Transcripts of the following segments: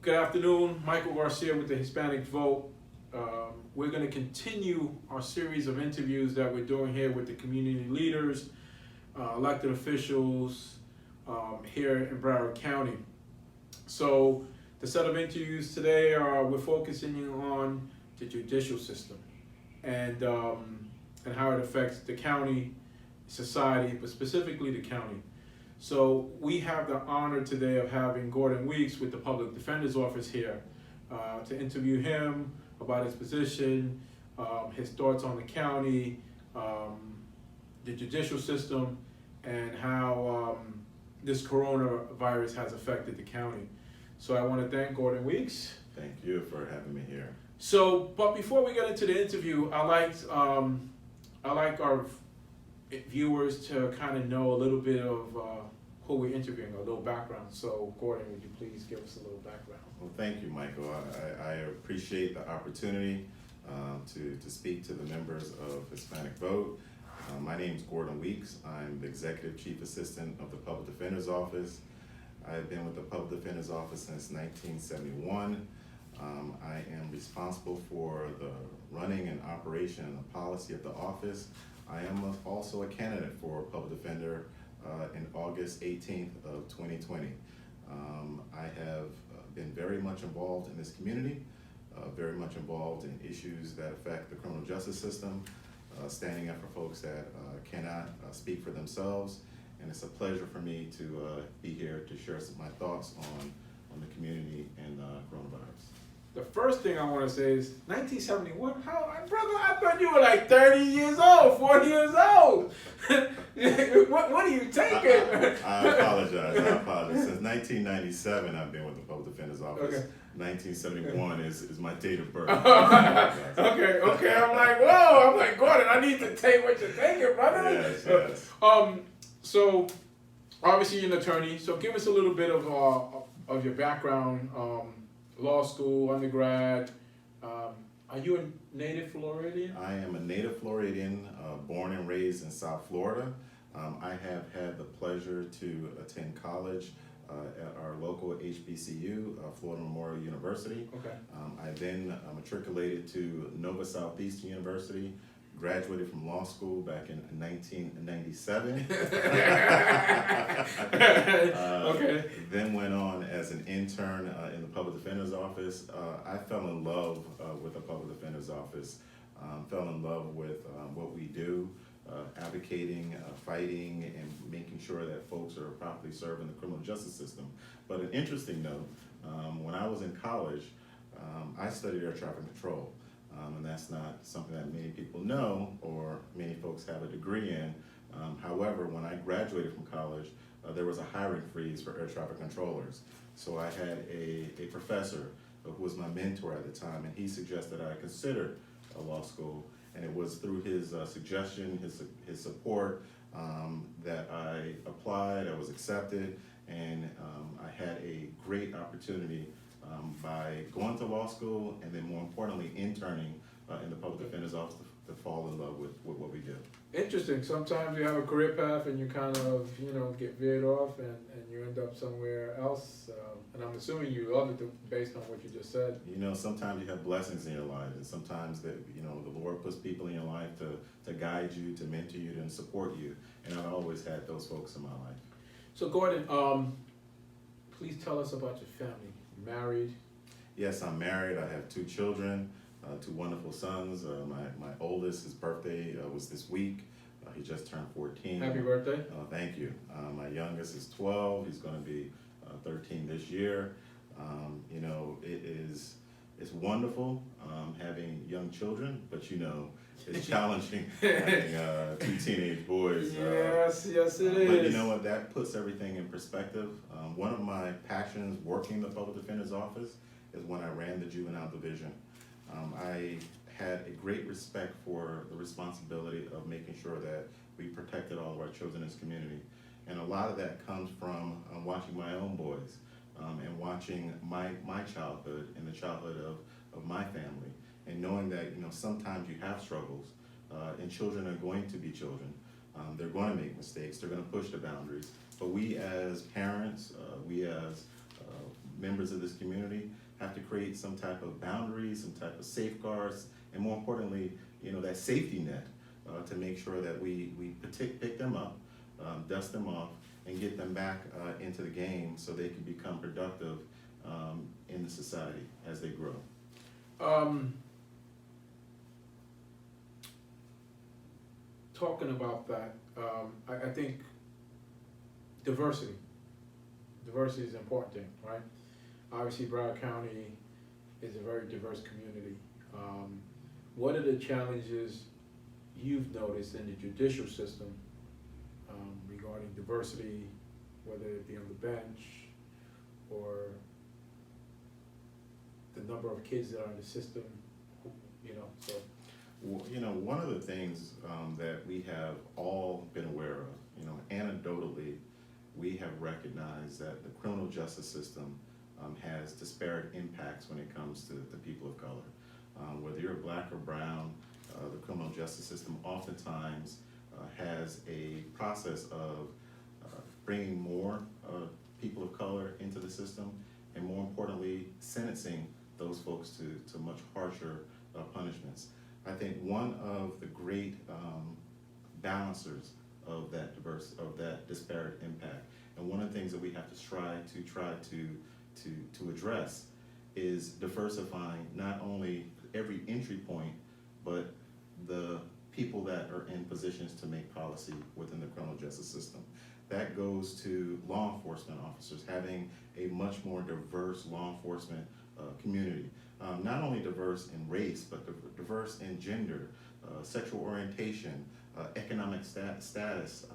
Good afternoon, Michael Garcia with the Hispanic Vote. We're going to continue our series of interviews that we're doing here with the community leaders, elected officials here in Broward County. So the set of interviews today we're focusing on the judicial system and how it affects the county, society, but specifically the county. So we have the honor today of having Gordon Weeks with the Public Defender's Office here to interview him about his position, his thoughts on the county, the judicial system, and how this coronavirus has affected the county. So I want to thank Gordon Weeks. Thank you for having me here. So, but before we get into the interview, I like our viewers to kind of know a little bit of who we're interviewing, a little background. So, Gordon, would you please give us a little background? Well, thank you, Michael. I appreciate the opportunity to speak to the members of Hispanic Vote. My name is Gordon Weeks. I'm the Executive Chief Assistant of the Public Defender's Office. I've been with the Public Defender's Office since 1971. I am responsible for the running and operation and the policy of the office. I am also a candidate for Public Defender in August 18th of 2020. I have been very much involved in this community, very much involved in issues that affect the criminal justice system, standing up for folks that cannot speak for themselves. And it's a pleasure for me to be here to share some of my thoughts on the community and coronavirus. The first thing I want to say is 1971. How, brother? I thought you were like 30 years old, 40 years old. what are you taking? I apologize. Since 1997, I've been with the Public Defender's Office. Okay. 1971 is my date of birth. Okay. I'm like, whoa. I'm like, Gordon, I need to take what you're taking, brother. Yes. So obviously you're an attorney. So give us a little bit of your background. Law school, undergrad. Are you a native Floridian? I am a native Floridian, born and raised in South Florida. I have had the pleasure to attend college at our local HBCU, Florida Memorial University. Okay. I then matriculated to Nova Southeastern University, graduated from law school back in 1997. Okay. Then went on as an intern in the Public Defender's Office. I fell in love with the Public Defender's Office, fell in love with what we do, advocating, fighting, and making sure that folks are properly served in the criminal justice system. But an interesting note, when I was in college, I studied air traffic control. And that's not something that many people know or many folks have a degree in. However, when I graduated from college, there was a hiring freeze for air traffic controllers. So I had a professor who was my mentor at the time, and he suggested I consider a law school. And it was through his suggestion, his support, that I applied, I was accepted, and I had a great opportunity by going to law school and then more importantly interning in the Public Defender's Office to fall in love with what we do. Interesting. Sometimes you have a career path and you kind of, get veered off and you end up somewhere else. And I'm assuming you love it based on what you just said. Sometimes you have blessings in your life, and sometimes that the Lord puts people in your life to guide you, to mentor you, and support you. And I've always had those folks in my life. So Gordon, please tell us about your family. Married? Yes, I'm married. I have 2 children, 2 wonderful sons. My oldest, his birthday was this week. He just turned 14. Happy birthday. Thank you. My youngest is 12. He's going to be 13 this year. It's wonderful having young children, but it's challenging having 2 teenage boys. Yes, it is. But you know what? That puts everything in perspective. One of my passions working in the Public Defender's Office is when I ran the juvenile division. I had a great respect for the responsibility of making sure that we protected all of our children in this community. And a lot of that comes from watching my own boys and watching my childhood and the childhood of my family, and knowing that sometimes you have struggles, and children are going to be children. They're going to make mistakes. They're going to push the boundaries. But we as parents, we as members of this community have to create some type of boundaries, some type of safeguards, and more importantly, that safety net to make sure that we pick them up, dust them off, and get them back into the game so they can become productive in the society as they grow. Talking about that, I think diversity is an important thing, right? Obviously, Broward County is a very diverse community. What are the challenges you've noticed in the judicial system regarding diversity, whether it be on the bench or the number of kids that are in the system, so. Well, one of the things that we have all been aware of, anecdotally, we have recognized that the criminal justice system has disparate impacts when it comes to the people of color. Whether you're black or brown, the criminal justice system oftentimes has a process of bringing more people of color into the system, and more importantly, sentencing those folks to much harsher punishments. I think one of the great balancers of that disparate impact, and one of the things that we have to try to address, is diversifying not only every entry point, but the people that are in positions to make policy within the criminal justice system. That goes to law enforcement officers, having a much more diverse law enforcement community. Not only diverse in race, but diverse in gender, sexual orientation, economic status.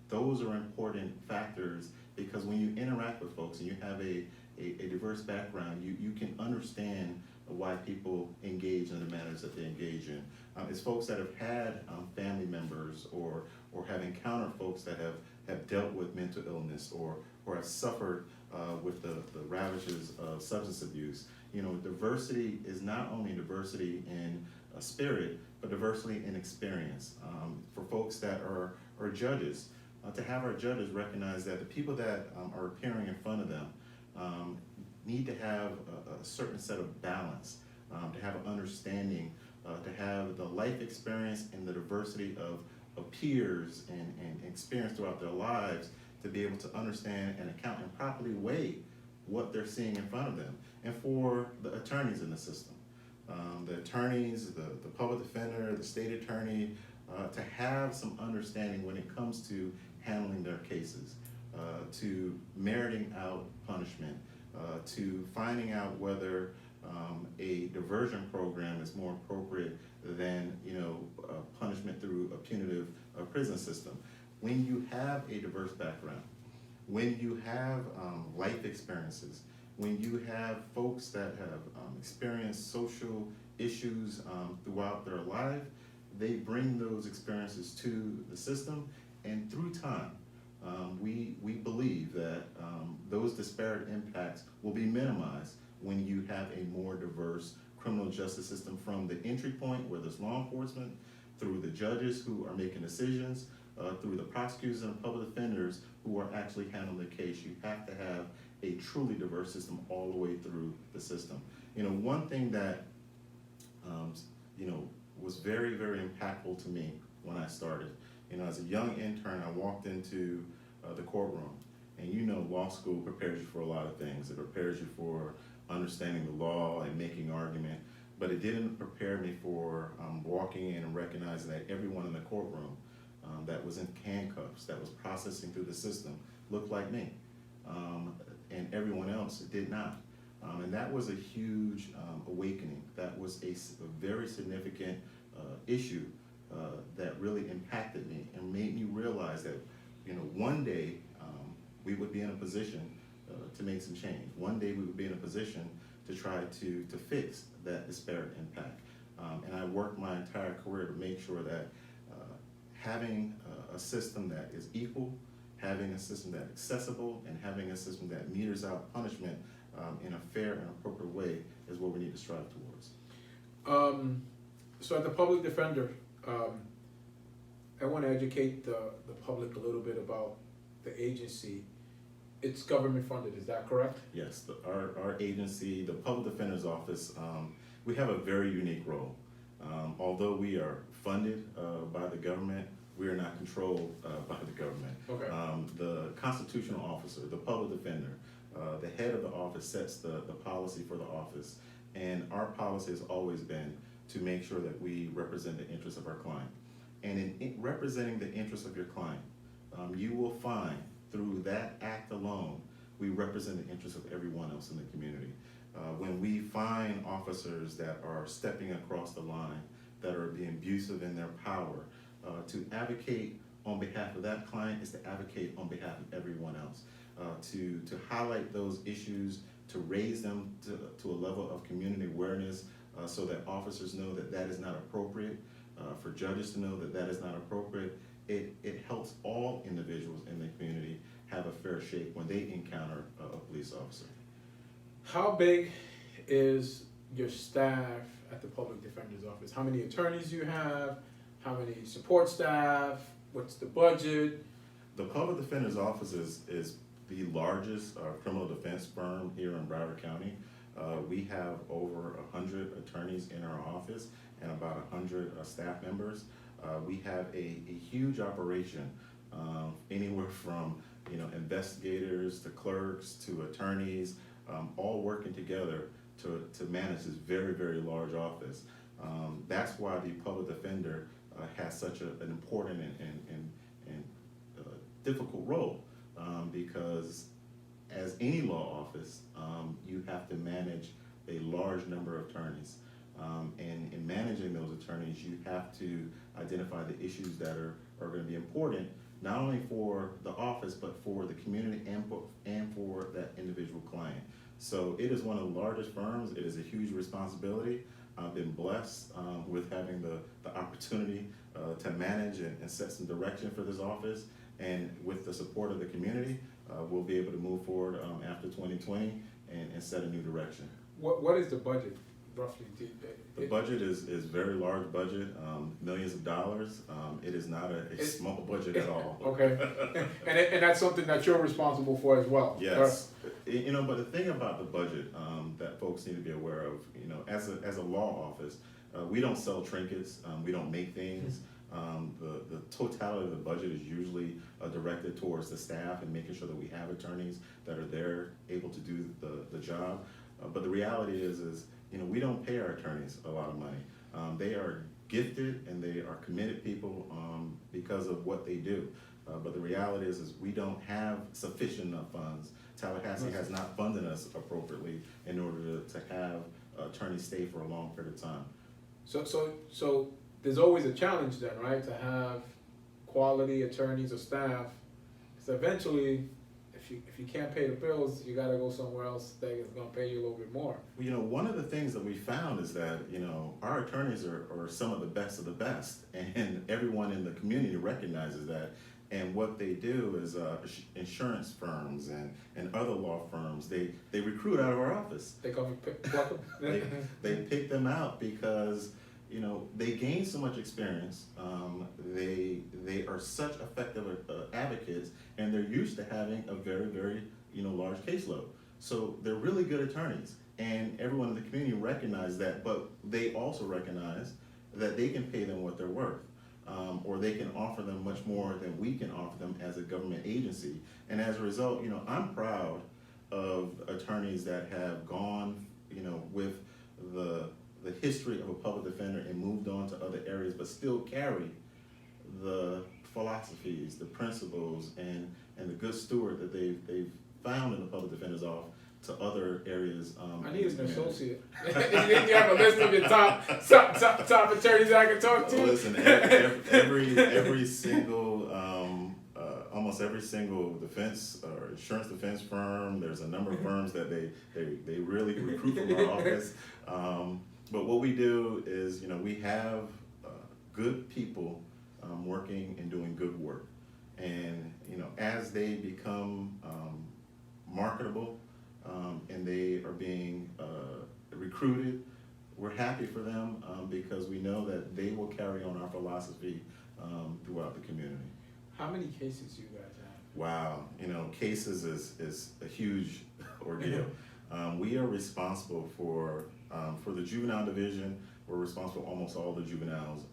Those are important factors, because when you interact with folks and you have a diverse background, you can understand why people engage in the manners that they engage in. It's folks that have had family members or have encountered folks that have dealt with mental illness or have suffered with the ravages of substance abuse. Diversity is not only diversity in spirit, but diversity in experience. For folks that are judges, to have our judges recognize that the people that are appearing in front of them need to have a certain set of balance, to have an understanding, to have the life experience and the diversity of peers and experience throughout their lives, to be able to understand and account and properly weigh what they're seeing in front of them. And for the attorneys in the system, the attorneys, the public defender, the state attorney, to have some understanding when it comes to handling their cases, to meriting out punishment, to finding out whether a diversion program is more appropriate than punishment through a punitive prison system. When you have a diverse background, when you have life experiences, when you have folks that have experienced social issues throughout their life, they bring those experiences to the system, and through time, we believe that those disparate impacts will be minimized when you have a more diverse criminal justice system, from the entry point where there's law enforcement, through the judges who are making decisions, through the prosecutors and the public defenders who are actually handling the case. You have to have a truly diverse system all the way through the system. One thing that was very, very impactful to me when I started, as a young intern, I walked into the courtroom, and law school prepares you for a lot of things. It prepares you for understanding the law and making argument, but it didn't prepare me for walking in and recognizing that everyone in the courtroom that was in handcuffs, that was processing through the system, looked like me, and everyone else did not. And that was a huge awakening. That was a very significant issue that really impacted me and made me realize that one day we would be in a position to make some change. One day we would be in a position to try to fix that disparate impact. And I worked my entire career to make sure that having a system that is equal, having a system that's accessible, and having a system that meters out punishment in a fair and appropriate way is what we need to strive towards. So as a public defender, I want to educate the public a little bit about the agency it's government funded, is that correct? Yes, our agency, the Public Defender's Office, we have a very unique role. Although we are funded by the government, we are not controlled by the government. Okay. The constitutional officer, the public defender, the head of the office sets the policy for the office. And our policy has always been to make sure that we represent the interests of our client. And in representing the interests of your client, you will find through that act alone, we represent the interests of everyone else in the community. When we find officers that are stepping across the line, that are being abusive in their power, to advocate on behalf of that client is to advocate on behalf of everyone else. To highlight those issues, to raise them to a level of community awareness so that officers know that that is not appropriate, for judges to know that that is not appropriate. It helps all individuals in the community have a fair shake when they encounter a police officer. How big is your staff at the Public Defender's Office? How many attorneys do you have? How many support staff? What's the budget? The Public Defender's Office is the largest criminal defense firm here in Broward County. We have over 100 attorneys in our office and about 100 staff members. We have a huge operation, anywhere from investigators to clerks to attorneys, all working together to manage this very, very large office. That's why the public defender has such an important and difficult role, because as any law office, you have to manage a large number of attorneys. And in managing those attorneys, you have to identify the issues that are going to be important, not only for the office, but for the community and for that individual client. So it is one of the largest firms. It is a huge responsibility. I've been blessed with having the opportunity to manage and set some direction for this office. And with the support of the community, we'll be able to move forward after 2020 and set a new direction. What is the budget, roughly? The budget is very large budget, millions of dollars. It is not a small budget at all. Okay, and that's something that you're responsible for as well. Yes, but the thing about the budget that folks need to be aware of, as a law office, we don't sell trinkets, we don't make things. The totality of the budget is usually directed towards the staff and making sure that we have attorneys that are there able to do the job. But the reality is we don't pay our attorneys a lot of money. They are gifted and they are committed people because of what they do. But the reality is we don't have sufficient enough funds. Tallahassee has not funded us appropriately in order to have attorneys stay for a long period of time. So there's always a challenge then, right? To have quality attorneys or staff, because eventually, if you can't pay the bills, you got to go somewhere else that is going to pay you a little bit more. One of the things that we found is that our attorneys are some of the best, and everyone in the community recognizes that. And what they do is insurance firms and other law firms, they recruit out of our office. They come and pluck them. They pick them out because they gain so much experience. They are such effective advocates, and they're used to having a very, very large caseload. So they're really good attorneys, and everyone in the community recognizes that. But they also recognize that they can pay them what they're worth. Or they can offer them much more than we can offer them as a government agency. And as a result, I'm proud of attorneys that have gone, with the history of a public defender and moved on to other areas, but still carry the philosophies, the principles, and the good steward that they've found in the public defender's office to other areas. I need an associate. You have a list of your top attorneys I can talk to. Well, listen, every single, almost every single defense or insurance defense firm, there's a number of firms that they really recruit from our office. But what we do is, we have good people working and doing good work, and as they become marketable. And they are being recruited, we're happy for them because we know that they will carry on our philosophy throughout the community. How many cases do you guys have? Wow, cases is a huge ordeal. We are responsible for the juvenile division. We're responsible for almost all the juveniles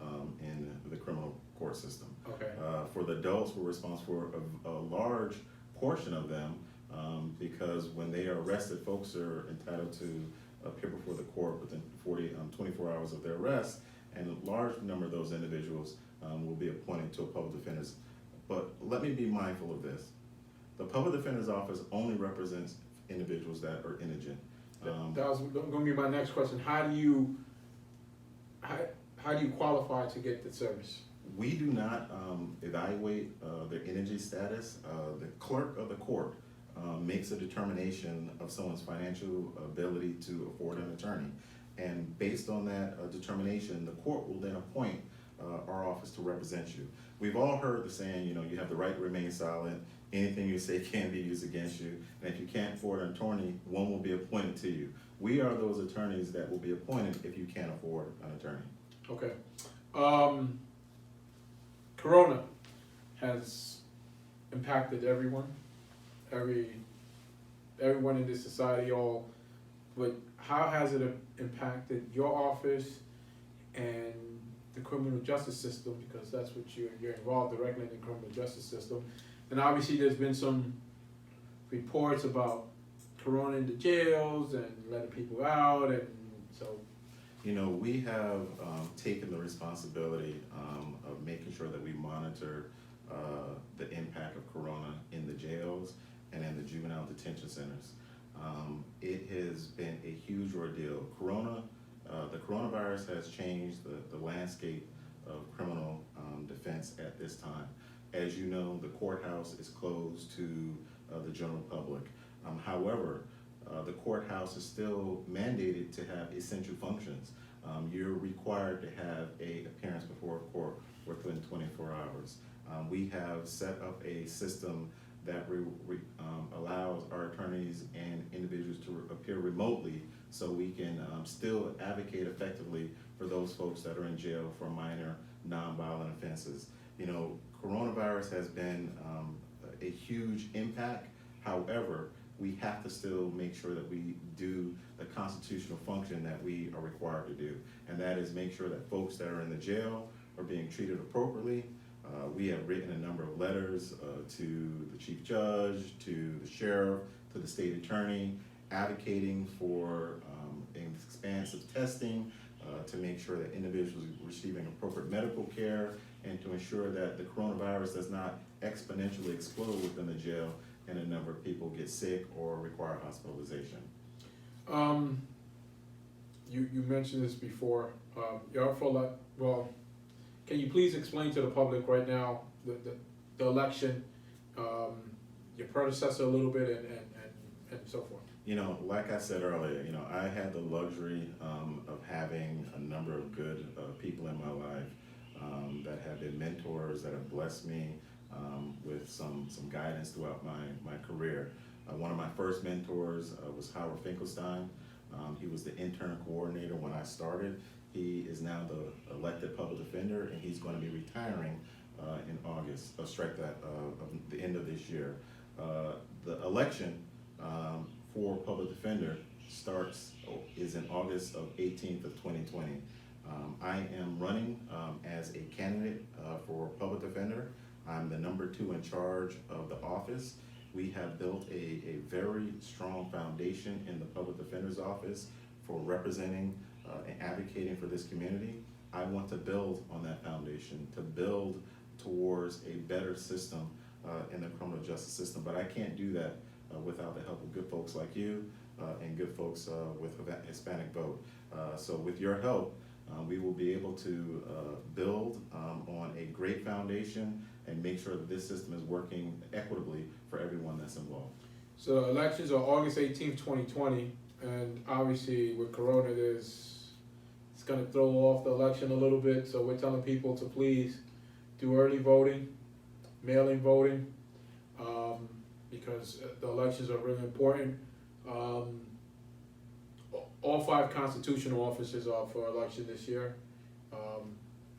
in the criminal court system. Okay. For the adults, we're responsible for a large portion of them because when they are arrested, folks are entitled to appear before the court within 24 hours of their arrest, and a large number of those individuals will be appointed to a public defender's. But let me be mindful of this. The public defender's office only represents individuals that are indigent. That was going to be my next question. How do you qualify to get the service? We do not evaluate their indigent status. The clerk of the court makes a determination of someone's financial ability to afford an attorney. And based on that determination, the court will then appoint our office to represent you. We've all heard the saying, you have the right to remain silent. Anything you say can be used against you. And if you can't afford an attorney, one will be appointed to you. We are those attorneys that will be appointed if you can't afford an attorney. Okay. Corona has impacted everyone in this society, but how has it impacted your office and the criminal justice system? Because that's what you're involved directly in the criminal justice system. And obviously there's been some reports about Corona in the jails and letting people out, and so. We have taken the responsibility of making sure that we monitor the impact of Corona in the jails and in the juvenile detention centers. It has been a huge ordeal. The coronavirus has changed the landscape of criminal defense at this time. As you know, the courthouse is closed to the general public. However, the courthouse is still mandated to have essential functions. You're required to have an appearance before a court within 24 hours. We have set up a system that allows our attorneys and individuals to appear remotely so we can still advocate effectively for those folks that are in jail for minor nonviolent offenses. Coronavirus has been a huge impact. However, we have to still make sure that we do the constitutional function that we are required to do. And that is make sure that folks that are in the jail are being treated appropriately. We have written a number of letters to the chief judge, to the sheriff, to the state attorney, advocating for expansive testing to make sure that individuals are receiving appropriate medical care and to ensure that the coronavirus does not exponentially explode within the jail and a number of people get sick or require hospitalization. You mentioned this before. You're up for well, can you please explain to the public right now the election, your predecessor a little bit, and so forth? Like I said earlier, I had the luxury of having a number of good people in my life that have been mentors, that have blessed me with some guidance throughout my career. One of my first mentors was Howard Finkelstein. He was the intern coordinator when I started. He is now the elected public defender, and he's going to be retiring in August, the end of this year. The election for public defender is in August of 18th of 2020. I am running as a candidate for public defender. I'm the number 2 in charge of the office. We have built a very strong foundation in the public defender's office for representing and advocating for this community. I want to build on that foundation, to build towards a better system in the criminal justice system. But I can't do that without the help of good folks like you and good folks with Hispanic Vote. So with your help, we will be able to build on a great foundation and make sure that this system is working equitably for everyone that's involved. So elections are August 18th, 2020, and obviously with Corona, it's going to throw off the election a little bit. So we're telling people to please do early voting, mail-in voting, because the elections are really important. All 5 constitutional offices are for election this year.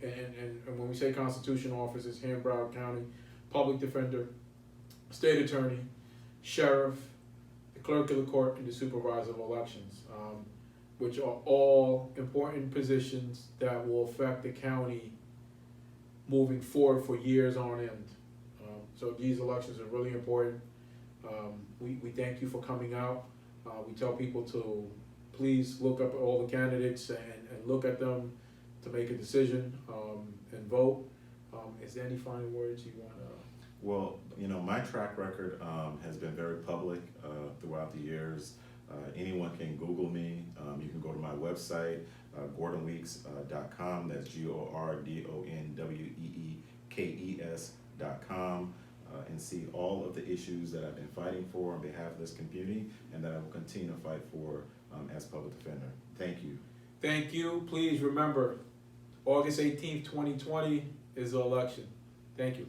And when we say constitutional offices here in Broward County, public defender, state attorney, sheriff, the clerk of the court, and the supervisor of elections, which are all important positions that will affect the county moving forward for years on end. So these elections are really important. We thank you for coming out. We tell people to please look up all the candidates and look at them to make a decision and vote. Is there any final words you want to? Well, you know, my track record has been very public throughout the years. Anyone can Google me. You can go to my website, gordonweekes.com. That's GORDONWEEKES.com. And see all of the issues that I've been fighting for on behalf of this community and that I will continue to fight for as public defender. Thank you. Thank you. Please remember, August 18th, 2020 is the election. Thank you.